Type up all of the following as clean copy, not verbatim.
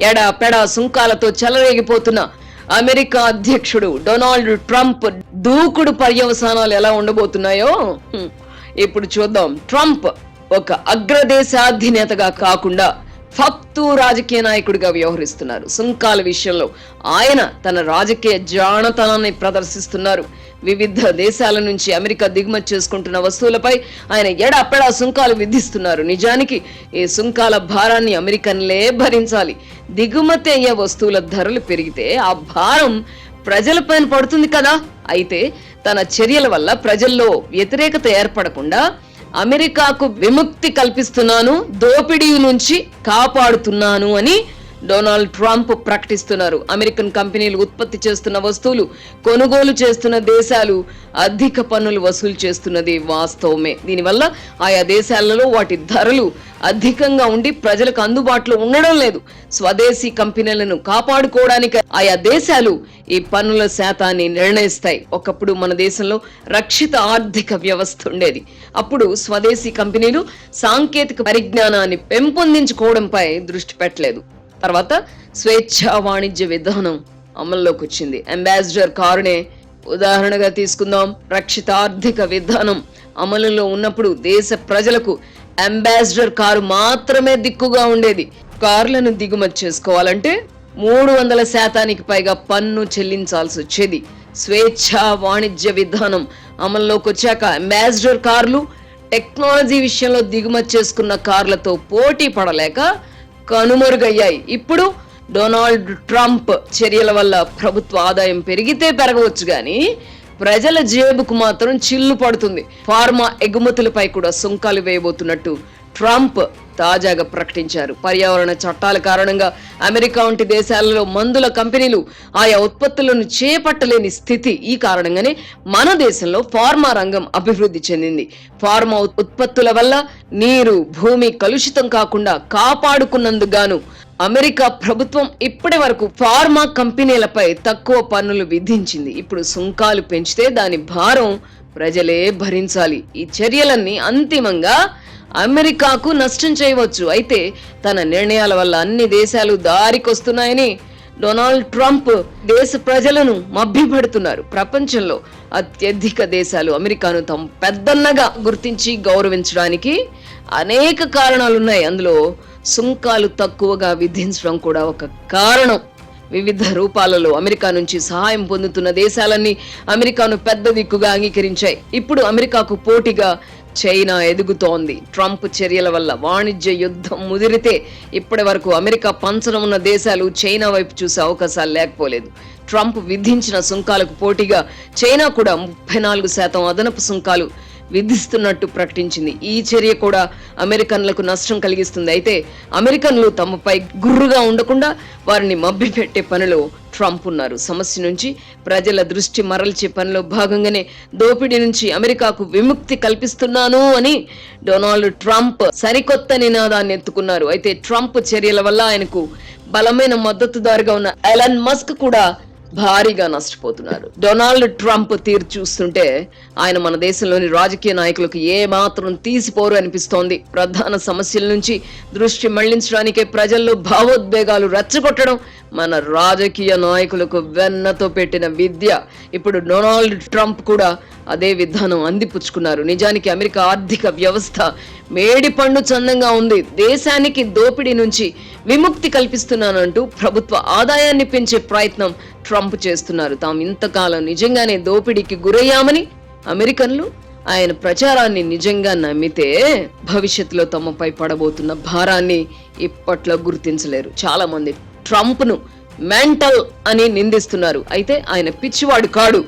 ఎడాపెడా సుంకాలతో చెలరేగిపోతున్న అమెరికా అధ్యక్షుడు Donald Trump దూకుడు పర్యవసానాలు ఎలా ఉండబోతున్నాయో ఇప్పుడు చూద్దాం. ట్రంప్ ఒక అగ్రదేశాధినేతగా కాకుండా ఫక్తు రాజకీయ నాయకుడిగా వ్యవహరిస్తున్నారు. సుంకాల విషయంలో ఆయన తన రాజకీయ జానతనాన్ని ప్రదర్శిస్తున్నారు. వివిధ దేశాల నుంచి అమెరికా దిగుమతి చేసుకుంటున్న వస్తువులపై ఆయన ఎడాపెడా సుంకాలు విధిస్తున్నారు. నిజానికి ఈ సుంకాల భారాన్ని అమెరికన్లే భరించాలి. దిగుమతి అయ్యే వస్తువుల ధరలు పెరిగితే ఆ భారం ప్రజలపైన పడుతుంది కదా. అయితే తన చర్యల వల్ల ప్రజల్లో వ్యతిరేకత ఏర్పడకుండా అమెరికాకు విముక్తి కల్పిస్తున్నాను, దోపిడీ నుంచి కాపాడుతున్నాను అని డొనాల్డ్ ట్రంప్ ప్రకటిస్తున్నారు. అమెరికన్ కంపెనీలు ఉత్పత్తి చేస్తున్న వస్తువులు కొనుగోలు చేస్తున్న దేశాలు అధిక పన్నులు వసూలు చేస్తున్నది వాస్తవమే. దీనివల్ల ఆయా దేశాలలో వాటి ధరలు అధికంగా ఉండి ప్రజలకు అందుబాటులో ఉండడం లేదు. స్వదేశీ కంపెనీలను కాపాడుకోవడానికి ఆయా దేశాలు ఈ పన్నుల శాతాన్ని నిర్ణయిస్తాయి. ఒకప్పుడు మన దేశంలో రక్షిత ఆర్థిక వ్యవస్థ ఉండేది. అప్పుడు స్వదేశీ కంపెనీలు సాంకేతిక పరిజ్ఞానాన్ని పెంపొందించుకోవడంపై దృష్టి పెట్టలేదు. తర్వాత స్వేచ్ఛా వాణిజ్య విధానం అమల్లోకి వచ్చింది. అంబాసిడర్ కారునే ఉదాహరణగా తీసుకుందాం. రక్షిత ఆర్థిక విధానం అమలులో ఉన్నప్పుడు దేశ ప్రజలకు అంబాసిడర్ కారు మాత్రమే దిక్కుగా ఉండేది. కార్లను దిగుమతి చేసుకోవాలంటే 300% పైగా పన్ను చెల్లించాల్సి వచ్చేది. స్వేచ్ఛా వాణిజ్య విధానం అమల్లోకి వచ్చాక అంబాసిడర్ కార్లు టెక్నాలజీ విషయంలో దిగుమతి చేసుకున్న కార్లతో పోటీ పడలేక కనుమరుగయ్యాయి. ఇప్పుడు డొనాల్డ్ ట్రంప్ చర్యల వల్ల ప్రభుత్వ ఆదాయం పెరిగితే పెరగవచ్చు గాని ప్రజల జేబుకు మాత్రం చిల్లు పడుతుంది. ఫార్మా ఎగుమతులపై కూడా సుంకాలు వేయబోతున్నట్టు ట్రంప్ తాజాగా ప్రకటించారు. పర్యావరణ చట్టాల కారణంగా అమెరికా వంటి దేశాలలో మందుల కంపెనీలు ఆయా ఉత్పత్తులను చేపట్టలేని స్థితి. ఈ కారణంగానే మన దేశంలో ఫార్మా రంగం అభివృద్ధి చెందింది. ఫార్మా ఉత్పత్తుల వల్ల నీరు, భూమి కలుషితం కాకుండా కాపాడుకున్నందుకు అమెరికా ప్రభుత్వం ఇప్పటి వరకు ఫార్మా కంపెనీలపై తక్కువ పన్నులు విధించింది. ఇప్పుడు సుంకాలు పెంచితే దాని భారం ప్రజలే భరించాలి. ఈ చర్యలన్నీ అంతిమంగా అమెరికాకు నష్టం చేయవచ్చు. అయితే తన నిర్ణయాల వల్ల అన్ని దేశాలు దారికొస్తున్నాయని డొనాల్డ్ ట్రంప్ దేశ ప్రజలను మభ్యపెడుతున్నారు. ప్రపంచంలో అత్యధిక దేశాలు అమెరికాను తమ పెద్దన్నగా గుర్తించి గౌరవించడానికి అనేక కారణాలున్నాయి. అందులో సుంకాలు తక్కువగా విధించడం కూడా ఒక కారణం. వివిధ రూపాలలో అమెరికా నుంచి సహాయం పొందుతున్న దేశాలన్నీ అమెరికాను పెద్ద దిక్కుగా అంగీకరించాయి. ఇప్పుడు అమెరికాకు పోటీగా చైనా ఎదుగుతోంది. ట్రంప్ చర్యల వల్ల వాణిజ్య యుద్ధం ముదిరితే ఇప్పటి వరకు అమెరికా పంచన ఉన్న దేశాలు చైనా వైపు చూసే అవకాశాలు లేకపోలేదు. ట్రంప్ విధించిన సుంకాలకు పోటీగా చైనా కూడా 34% అదనపు సుంకాలు విధిస్తున్నట్టు ప్రకటించింది. ఈ చర్య కూడా అమెరికన్లకు నష్టం కలిగిస్తుంది. అయితే అమెరికన్లు తమపై గుర్రుగా ఉండకుండా వారిని మభ్యపెట్టే పనిలో ట్రంప్ ఉన్నారు. సమస్య నుంచి ప్రజల దృష్టి మరల్చే పనిలో భాగంగానే దోపిడీ నుంచి అమెరికాకు విముక్తి కల్పిస్తున్నాను అని డొనాల్డ్ ట్రంప్ సరికొత్త నినాదాన్ని ఎత్తుకున్నారు. అయితే ట్రంప్ చర్యల వల్ల ఆయనకు బలమైన మద్దతుదారుగా ఉన్న ఎలన్ మస్క్ కూడా భారీగా నష్టపోతున్నారు. డొనాల్డ్ ట్రంప్ తీరు చూస్తుంటే ఆయన మన దేశంలోని రాజకీయ నాయకులకు ఏ మాత్రం తీసిపోరు అనిపిస్తోంది. ప్రధాన సమస్యల నుంచి దృష్టి మళ్లించడానికే ప్రజల్లో భావోద్వేగాలు రెచ్చగొట్టడం మన రాజకీయ నాయకులకు వెన్నతో పెట్టిన విద్య. ఇప్పుడు డొనాల్డ్ ట్రంప్ కూడా అదే విధానం అందిపుచ్చుకున్నారు. నిజానికి అమెరికా ఆర్థిక వ్యవస్థ మేడి పండు చందంగా ఉంది. దేశానికి దోపిడీ నుంచి విముక్తి కల్పిస్తున్నానంటూ ప్రభుత్వ ఆదాయాన్ని పెంచే ప్రయత్నం ట్రంప్ చేస్తున్నారు. తాము ఇంతకాలం నిజంగానే దోపిడీకి గురయ్యామని అమెరికన్లు ఆయన ప్రచారాన్ని నిజంగా నమ్మితే భవిష్యత్తులో తమపై పడబోతున్న భారాన్ని ఇప్పట్లో గుర్తించలేరు. చాలా మంది ట్రంప్ ను మెంటల్ అని నిందిస్తున్నారు. అయితే ఆయన పిచ్చివాడు కాడు,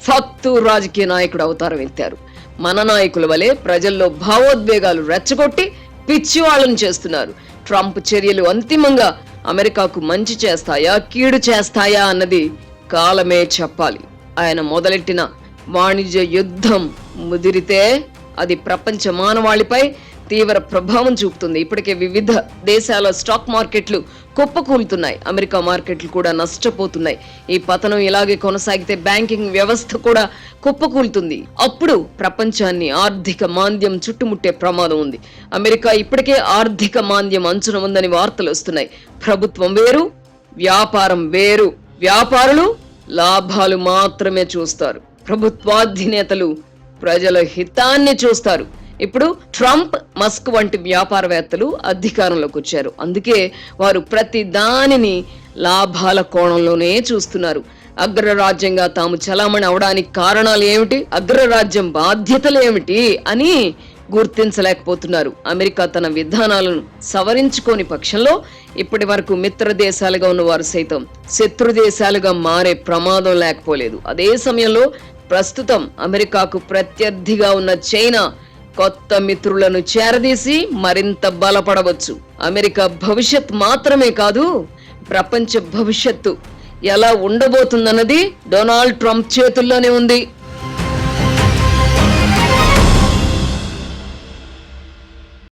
ఫక్తు రాజకీయ నాయకుడు అవతారం ఎత్తారు. మన నాయకుల వలె ప్రజల్లో భావోద్వేగాలు రెచ్చగొట్టి పిచ్చివాళ్ళను చేస్తున్నారు. ట్రంప్ చర్యలు అంతిమంగా అమెరికాకు మంచి చేస్తాయా, కీడు చేస్తాయా అన్నది కాలమే చెప్పాలి. ఆయన మొదలెట్టిన వాణిజ్య యుద్ధం ముదిరితే అది ప్రపంచ మానవాళిపై తీవ్ర ప్రభావం చూపుతుంది. ఇప్పటికే వివిధ దేశాల స్టాక్ మార్కెట్లు కుప్పకూలుతున్నాయి. అమెరికా మార్కెట్లు కూడా నష్టపోతున్నాయి. ఈ పతనం ఇలాగే కొనసాగితే బ్యాంకింగ్ వ్యవస్థ కూడా కుప్పకూలుతుంది. అప్పుడు ప్రపంచాన్ని ఆర్థిక మాంద్యం చుట్టుముట్టే ప్రమాదం ఉంది. అమెరికా ఇప్పటికే ఆర్థిక మాంద్యం అంచున ఉందని వార్తలు వస్తున్నాయి. ప్రభుత్వం వేరు, వ్యాపారం వేరు. వ్యాపారులు లాభాలు మాత్రమే చూస్తారు. ప్రభుత్వాధినేతలు ప్రజల హితాన్ని చూస్తారు. ఇప్పుడు ట్రంప్, మస్క్ వంటి వ్యాపారవేత్తలు అధికారంలోకి వచ్చారు. అందుకే వారు ప్రతి దానిని లాభాల కోణంలోనే చూస్తున్నారు. అగ్రరాజ్యంగా తాము చలామణి అవడానికి కారణాలు ఏమిటి, అగ్రరాజ్యం బాధ్యతలు ఏమిటి అని గుర్తించలేకపోతున్నారు. అమెరికా తన విధానాలను సవరించుకోని పక్షంలో ఇప్పటి వరకు మిత్ర దేశాలుగా ఉన్న వారు సైతం శత్రు దేశాలుగా మారే ప్రమాదం లేకపోలేదు. అదే సమయంలో ప్రస్తుతం అమెరికాకు ప్రత్యర్థిగా ఉన్న చైనా కొత్త మిత్రులను చేరదీసి మరింత బలపడవచ్చు. అమెరికా భవిష్యత్ మాత్రమే కాదు, ప్రపంచ భవిష్యత్తు ఎలా ఉండబోతుందన్నది డొనాల్డ్ ట్రంప్ చేతుల్లోనే ఉంది.